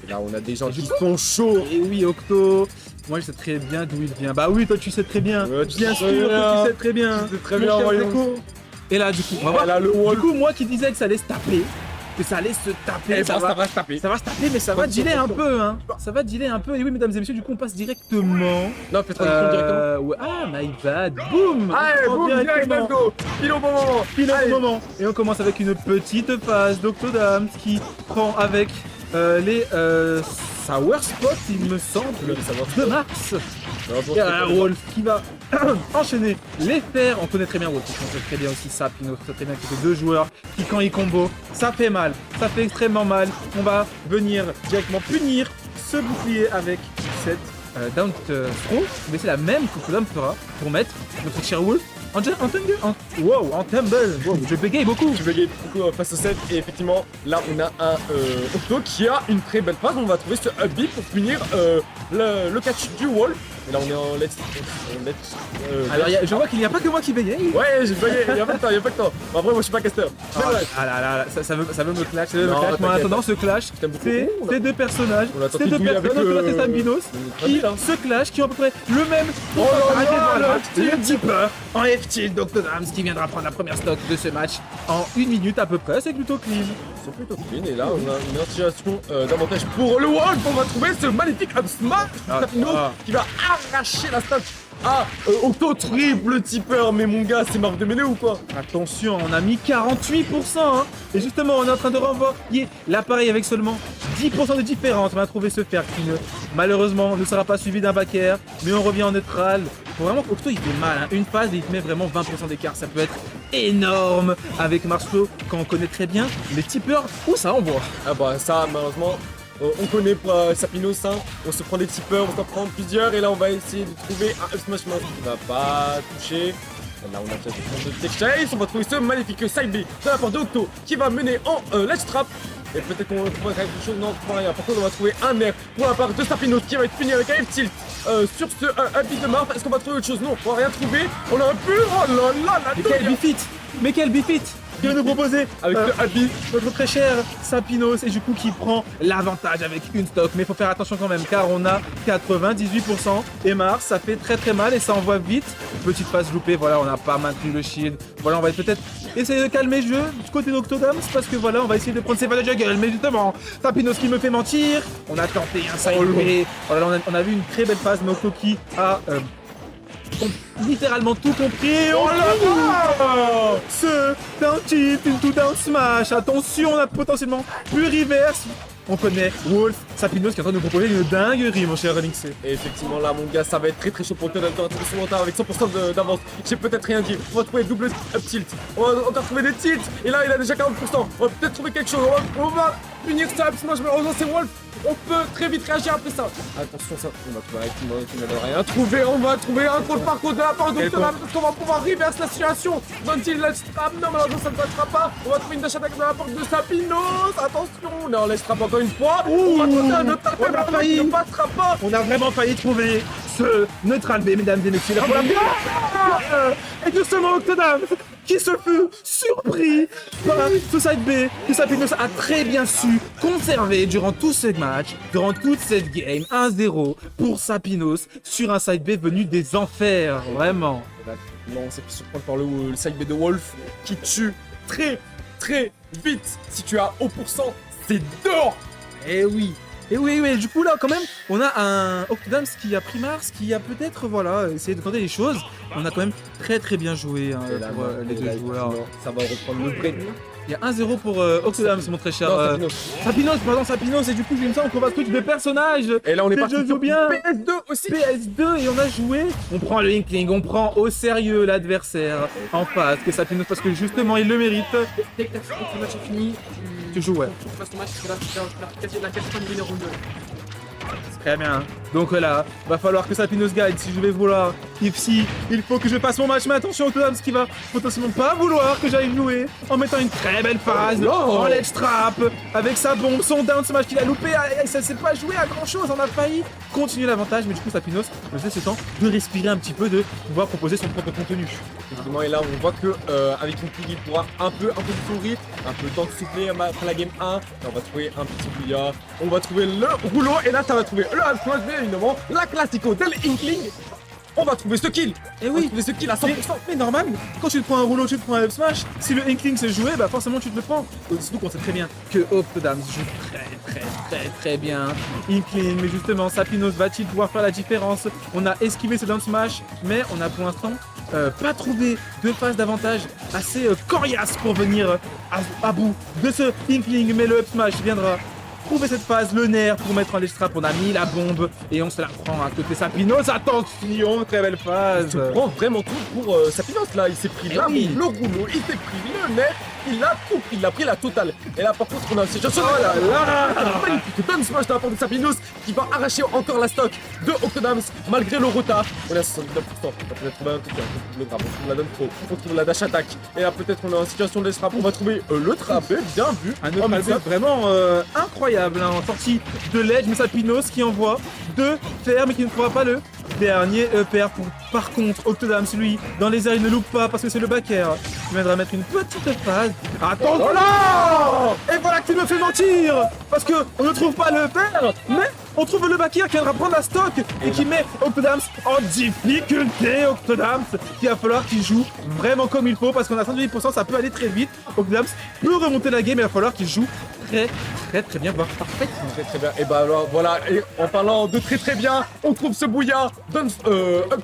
Là, on a des gens qui sont chauds. Et oui, Octo. Moi, je sais très bien d'où il vient. Bah oui, toi, tu sais très bien. Ouais, tu bien sais sûr très que bien. tu sais très bien. Tu sais très Mon bien, cher voyons. Zeko. Et là, du coup, on va voir. Là, le wall. Du coup, moi qui disais que ça allait se taper, que ça allait se taper, Eh ben, ça va se taper. ça va se taper, mais ça va dealer un peu, hein. Ça va dealer un peu. Et oui, mesdames et messieurs, du coup, on passe directement. Non, fais traduction directement. Ouais. Ah, my bad. Boum. Allez, On boum, prend direct, let's go. Pile au bon moment. Pile Allez. au moment. Et on commence avec une petite phase d'Octodams qui prend avec les Sour Spot, il me semble, Les Sour de Mars. Non, bon, Et Wolf qui va enchaîner les fers. On connaît très bien Wolf, on connaît très bien aussi Sapino, très bien que c'est deux joueurs qui, quand ils combo, ça fait mal, ça fait extrêmement mal. On va venir directement punir ce bouclier avec cette down throw. Mais c'est la même que Kodam fera pour mettre notre cher Wolf en tumble. Wow, en tumble. Wow, je bégaye beaucoup. Tu bégayes beaucoup face au set et effectivement là on a un Octo qui a une très belle phase. On va trouver ce up-B pour punir le catch du wall. Et là on est en let's. Alors je vois qu'il n'y a pas que moi qui bégaye. Ouais, j'ai bégayé, il y a pas de temps, il y a pas de temps. Bon, après moi je suis pas caster. Ah là là, ça veut me clash, ça veut me Non, clash. Mais en t'inquiète. attendant, ce clash, T'aimes beaucoup. c'est Ouh, ces deux personnages, on a ces tenté deux de douiller avec personnages, le- donc là c'est Sambinos, qui tranquille, hein. se clash, qui ont à peu près le même. Oh là Arrêtez de là, voir là, le le tipper en F-Tilt d'Octodams qui viendra prendre la première stock de ce match en 1 minute à peu près, c'est plutôt clean. C'est plutôt clean et là on a une situation d'avantage pour le wall. On va trouver ce magnifique up smash de Tapino qui va arracher la stat. Ah, Octo triple tipper, mais mon gars, c'est marque de mêlée ou quoi? Attention, on a mis 48%, hein. Et justement, on est en train de renvoyer l'appareil avec seulement 10% de différence. On a trouvé ce fer qui malheureusement ne sera pas suivi d'un back air, mais on revient en neutral. Faut vraiment que Octo il fait mal, hein. Une phase et il te met vraiment 20% d'écart, ça peut être énorme avec Marceau quand on connaît très bien les tippers où ça envoie. Ah bah ça, malheureusement, on connaît pas Sapinos, hein. On se prend des tippers, on s'en prend plusieurs et là on va essayer de trouver un up smash mount qui va pas toucher. Là on a déjà des de tech chase, on va trouver ce magnifique side B de la part d'Octo qui va mener en ledge trap. Et peut-être qu'on trouvera quelque chose, non, on trouvera rien. Par contre on va trouver un air pour la part de Sapinos qui va être fini avec un F-tilt sur ce habit de Marf. Est-ce qu'on va trouver autre chose? Non, on va rien trouver. On aurait pu, oh là là, la Mais quel bifit! Mais quel bifit! Qui va nous proposer avec le habit. notre très cher Sapinos et du coup qui prend l'avantage avec une stock. Mais il faut faire attention quand même car on a 98% et Mars ça fait très très mal et ça envoie vite. Petite phase loupée, voilà, on n'a pas maintenu le shield. Voilà, on va peut-être essayer de calmer le jeu du côté d'Octodams parce que voilà, on va essayer de prendre ses balles de juggle. Mais justement, Sapinos qui me fait mentir. On a tenté un side B. Voilà, on a vu une très belle phase, mais Octo qui a littéralement tout compris. Oh là là! Ce down tilt into down smash. Attention, on a potentiellement plus reverse. On connaît Wolf, Sapinos qui est en train de nous proposer une dinguerie, mon cher Remixé. Et effectivement là mon gars ça va être très très chaud pour le Tonal dans son retard avec 100% d'avance. J'ai peut-être rien dit. On va trouver double up tilt. On va encore trouver des tilts. Et là il a déjà 40%. On va peut-être trouver quelque chose. On va punir ça up smash. Malheureusement c'est Wolf. On peut très vite réagir après ça. Attention ça. On va trouver un qui n'a rien trouvé. On va trouver un contrôle par contre de la part de Tonal parce qu'on va pouvoir reverse la situation. Donne-t-il let's trap? Non malheureusement ça ne passera pas. On va trouver une dash attack de la part de Sapinos. Attention. Non let's trap encore une fois. On va tenter un autre tapé. On a failli. Ne passera pas. On a vraiment failli trouver ce neutral B, mesdames et messieurs. Et justement, Octodams qui se fut surpris par ce side B que Sapinos a très bien su conserver durant tout ce match, durant toute cette game. 1-0 pour Sapinos sur un side B venu des enfers, vraiment. Non, on s'est fait surprendre par le side B de Wolf qui tue très très vite. Si tu as haut pourcent, c'est dehors. Eh oui. Et oui, oui, du coup là quand même, on a un Octodams qui a pris Mars, qui a peut-être voilà essayé de tenter les choses. On a quand même très très bien joué hein, Et là, pour non, les et deux là, joueurs. Ça va reprendre le break. Il y a 1-0 pour Octodams, mon très cher. Non, Sapinos. Sapinos, pardon, Sapinos, et du coup, il me semble qu'on va switch de personnage. Et là, on est Les parti jeux sur jouent bien. PS2 aussi. PS2 et on a joué. On prend le Inkling, on prend au sérieux l'adversaire en face, que Sapinos, parce que justement, il le mérite. Dès que ton match est fini, Tu joues, ouais. tu passes ton match parce que là, tu as quasi la 4 minutes de round 2. Très bien. Donc là, va falloir que Sapinos gagne si je vais vouloir. Ici, il faut que je passe mon match. Mais attention, Octodams qui va potentiellement pas vouloir que j'aille jouer en mettant une très belle phase en ledge trap avec sa bombe, son down smash qu'il a loupé. Ça s'est pas joué à grand chose. On a failli continuer l'avantage, mais du coup, Sapinos me laisse le temps de respirer un petit peu, de pouvoir proposer son propre contenu. Effectivement, et là on voit que avec une pig il pourra un peu de son rythme, un peu le temps de souffler après la game 1. Là, on va trouver un petit bouillard, on va trouver le rouleau et là ça va trouver le half smash, bien évidemment, la classico del Inkling. On va trouver ce kill. Et On oui, va trouver ce kill à 100%. mais normal, quand tu te prends un rouleau, tu te prends un up smash. Si le Inkling se jouait, bah forcément tu te le prends. Surtout qu'on sait très bien que Octodams joue très bien. Inkling, mais justement, Sapinos va-t-il pouvoir faire la différence? On a esquivé ce down smash, mais on a pour l'instant pas trouvé de phase d'avantage assez coriace pour venir à bout de ce Inkling, mais le up smash viendra trouver cette phase, le nerf pour mettre en ledge trap. On a mis la bombe et on se la prend à côté Sapinos. Attention, très belle phase. Je prends vraiment tout pour Sapinos là, il s'est pris la oui. bombe, le rouleau, il s'est pris le nerf, il a tout pris, il a pris la totale. Et là par contre on a une situation magnifique down smash de la part de Sapinos qui va arracher encore la stock de Octodams malgré le retard. On est à 79%, on va peut-être trouver un truc, on trouve le grab, on trouve la donne trop, on trouve la dash attack. Et là peut-être on est en situation de trap, on va trouver le trappé, bien vu. Un up vraiment incroyable, hein, en sortie de ledge, mais Sapinos qui envoie 2 fer mais qui ne trouvera pas le dernier EPR. Par contre, Octodams, lui, dans les airs, il ne loupe pas parce que c'est le back air. Il viendra mettre une petite phase. Attends, voilà. Et voilà que tu me fais mentir. Parce que on ne trouve pas le EPR, mais on trouve le back air qui viendra prendre la stock et qui met Octodams en difficulté. Octodams, il va falloir qu'il joue vraiment comme il faut parce qu'on a 110%, ça peut aller très vite. Octodams peut remonter la game, mais il va falloir qu'il joue très bien, voire parfaitement. Très bien, et bah alors voilà, et en parlant de très bien, on trouve ce bouillard, up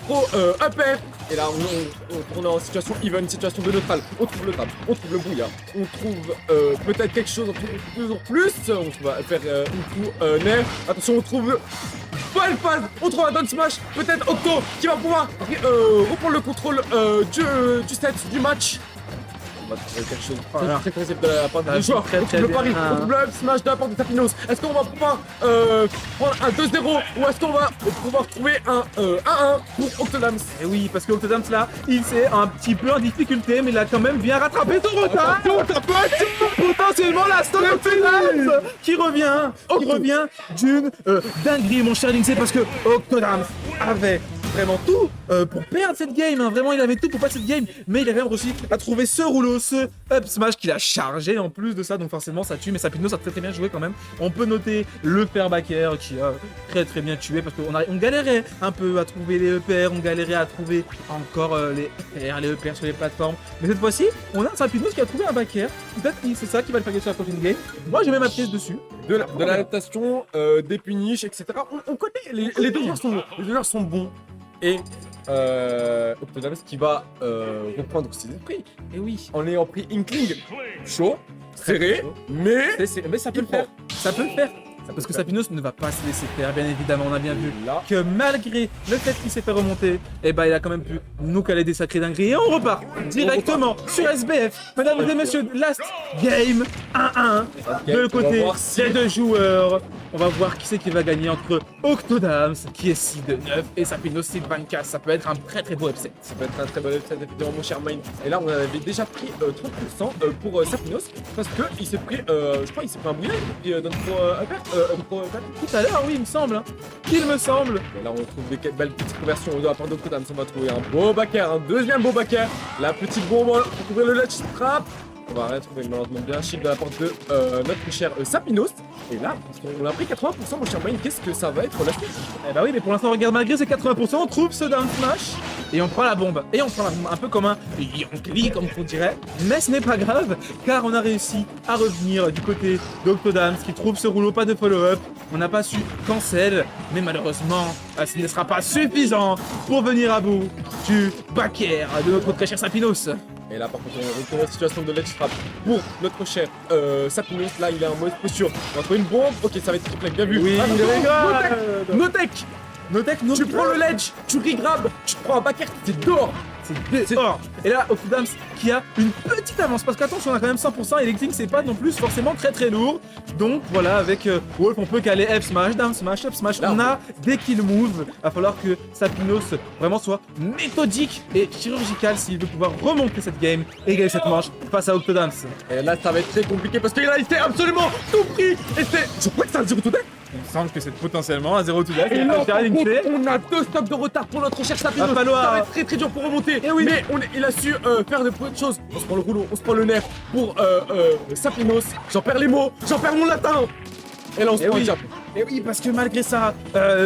pro, up air. Et là on est en situation even, situation de neutral. On trouve le trap, on trouve le bouillard, on trouve peut-être quelque chose, on trouve toujours plus. On va faire une coup nerf. Attention, on trouve belle phase, on trouve un down smash, peut-être Octo qui va pouvoir reprendre le contrôle du set, du match. On va trouver quelque chose de très possible de la part des joueurs. On trouve le pari, on trouve le up smash de la part de Sapinos. Est-ce qu'on va pouvoir prendre un 2-0 ou est-ce qu'on va pouvoir trouver un 1-1 pour Octodams? Et oui, parce que Octodams là, il s'est un petit peu en difficulté, mais il a quand même bien rattrapé son retard. Potentiellement la stock Octodams qui revient d'une dinguerie, mon cher Lindsay, parce que Octodams avait vraiment tout pour perdre cette game, hein. Vraiment il avait tout pour perdre cette game, mais il a quand même réussi à trouver ce rouleau, ce up smash qu'il a chargé en plus de ça, donc forcément ça tue, mais Sapinos a très bien joué quand même. On peut noter le fer back air qui a très bien tué parce qu'on galérait un peu à trouver les EPR, on galérait à trouver encore les EPR sur les plateformes, mais cette fois-ci on a Sapinos qui a trouvé un back air, peut-être que c'est ça qui va le faire gagner sur la prochaine game. Moi j'ai même ma pièce dessus. De l'adaptation, des punishes, etc. On connaît, les deux joueurs sont bons. Et Octodams qui va reprendre ses esprits. Et oui. En ayant pris Inkling chaud, serré, mais ça peut le faire. Ça peut le faire. Parce que Sapinos ne va pas se laisser faire, bien évidemment. On a bien vu là que malgré le fait qu'il s'est fait remonter, eh ben, il a quand même pu nous caler des sacrés dingueries. Et on repart directement sur SBF. Mesdames et messieurs, last game 1-1. De côté des deux joueurs. On va voir qui c'est qui va gagner entre Octodams, qui est seed 9, et Sapinos seed 24. Ça peut être un très beau upset. Ça peut être un très bon upset, évidemment, mon cher Mind. Et là, on avait déjà pris 30% pour Sapinos, parce qu'il s'est pris, je crois, il s'est pris un bouillard, et puis Tout à l'heure, oui, il me semble. Hein. Il me semble. Et là, on trouve des belles petites conversions de la part d'Octodams. On va trouver un beau backer, un deuxième beau backer. La petite bombe, on va trouver le ledge trap. On va retrouver malheureusement bien shield de la part de notre cher Sapinos. Et là, on a pris 80%, mon cher Mind. Qu'est-ce que ça va être la suite? Eh bah oui, mais pour l'instant, regarde, malgré ces 80%, on trouve ce down smash. Et on prend la bombe. Et on prend la bombe un peu comme un Yonkli, comme on dirait. Mais ce n'est pas grave, car on a réussi à revenir du côté d'Octodams qui trouve ce rouleau, pas de follow-up. On n'a pas su cancel, mais malheureusement, ce ne sera pas suffisant pour venir à bout du back air de notre très cher Sapinos. Et là, par contre, on retrouve la situation de ledge trap pour notre cher Sapinos. Là, il est en mode posture. On va trouver une bombe. Ok, ça va être triple, bien vu. Oui, Notek. No tech, no Tu prends le ledge, tu regrabs, tu prends un backer, c'est dehors. C'est dehors. Et là, Octodams qui a une petite avance. Parce qu'attention, on a quand même 100% et les Klings, c'est pas non plus forcément très lourd. Donc voilà, avec Wolf, on peut caler F smash, down smash, up smash. Là, On a des kill moves. Va falloir que Sapinos vraiment soit méthodique et chirurgical s'il veut pouvoir remonter cette game et gagner cette manche face à Octodams. Et là, ça va être très compliqué parce qu'il a été absolument tout pris. Et c'est. Je crois que c'est un 0 to death. Il me semble que c'est potentiellement un 0 to death. Et là, par une contre, clé. on a 2 stocks de retard pour notre cher Sapinos. Va falloir- Ça va être très dur pour remonter. Eh oui. Mais il a su faire de bonnes choses. On se prend le rouleau, on se prend le nerf pour Sapinos. J'en perds les mots, j'en perds mon latin. Et là, on se prend oui. le jab. Et oui, parce que malgré ça,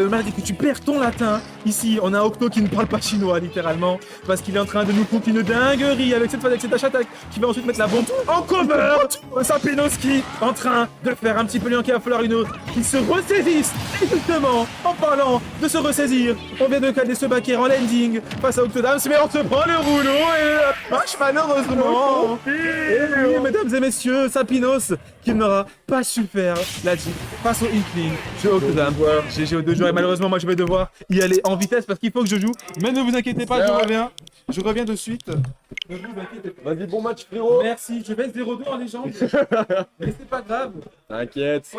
malgré que tu perds ton latin, ici, on a Octo qui ne parle pas chinois, littéralement, parce qu'il est en train de nous conter une dinguerie avec cette fois avec cette attaque qui va ensuite mettre la bombe en cover. Sapinos qui en train de faire un petit peu Lianke à Florino, qui se ressaisissent. Et justement, en parlant de se ressaisir, on vient de caler ce backer en landing face à Octodams, mais on se prend le rouleau et la vache, malheureusement. Et oui, mesdames et messieurs, Sapinos qui n'aura pas su faire la diff face au Inkling. Je Octodam. GG aux deux joueurs et malheureusement moi je vais devoir y aller en vitesse parce qu'il faut que je joue. Mais ne vous inquiétez pas, je reviens. Je reviens de suite. Ne vous inquiétez pas. Vas-y, bon match, frérot. Merci, je vais 0-2 en légende. Mais c'est pas grave. T'inquiète.